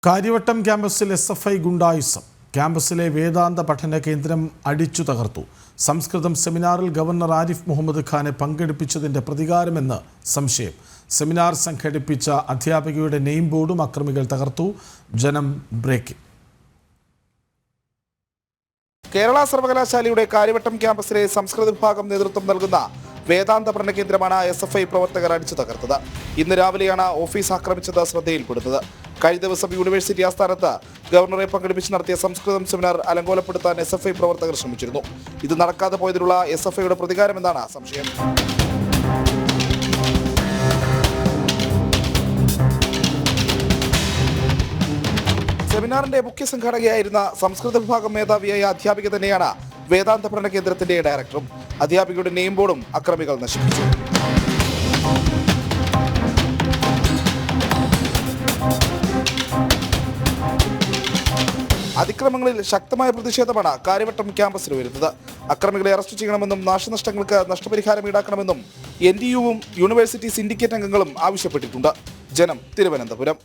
കാര്യവട്ടം ക്യാമ്പസിൽ SFI ഗുണ്ടായുസം. ക്യാമ്പസിലെ വേദാന്ത പഠന കേന്ദ്രം അടിച്ചു തകർത്തു. സംസ്കൃതം സെമിനാറിൽ ഗവർണർ ആരിഫ് മുഹമ്മദ് ഖാനെ പങ്കെടുപ്പിച്ചതിന്റെ പ്രതികാരമെന്ന് സംശയം. സെമിനാർ സംഘടിപ്പിച്ച അധ്യാപികയുടെ നെയിം ബോർഡും അക്രമികൾ തകർത്തു. ജനം ബ്രേക്കിംഗ്. കേരള സർവകലാശാലയുടെ കാര്യവട്ടം ക്യാമ്പസിലെ സംസ്കൃത വിഭാഗം നേതൃത്വം നൽകുന്ന വേദാന്ത പഠന കേന്ദ്രമാണ് SFI പ്രവർത്തകർ അടിച്ചു തകർത്തത്. ഇന്ന് രാവിലെയാണ് ഓഫീസ് ആക്രമിച്ചത് ശ്രദ്ധയിൽപ്പെടുന്നത്. കഴിഞ്ഞ ദിവസം യൂണിവേഴ്സിറ്റി ആസ്ഥാനത്ത് ഗവർണറെ പങ്കെടുപ്പിച്ച് നടത്തിയ സംസ്കൃതം സെമിനാർ അലങ്കോലപ്പെടുത്താൻ SFI പ്രവർത്തകർ ശ്രമിച്ചിരുന്നു. ഇത് നടക്കാതെ പോയതിനുള്ള SFIയുടെ പ്രതികാരമെന്നാണ് സംശയം. സെമിനാറിന്റെ മുഖ്യ സംഘാടകയായിരുന്ന സംസ്കൃത വിഭാഗം മേധാവിയായ അധ്യാപിക തന്നെയാണ് വേദാന്ത പഠന കേന്ദ്രത്തിന്റെ ഡയറക്ടറും. അധ്യാപികയുടെ നെയിം ബോർഡും അക്രമികൾ നശിപ്പിച്ചു. അതിക്രമങ്ങളിൽ ശക്തമായ പ്രതിഷേധമാണ് കാര്യവട്ടം ക്യാമ്പസിൽ വരുന്നത്. അക്രമികളെ അറസ്റ്റ് ചെയ്യണമെന്നും നാശനഷ്ടങ്ങൾക്ക് നഷ്ടപരിഹാരം ഈടാക്കണമെന്നും NTU യൂണിവേഴ്സിറ്റി സിൻഡിക്കേറ്റ് അംഗങ്ങളും ആവശ്യപ്പെട്ടിട്ടുണ്ട്. ജനം, തിരുവനന്തപുരം.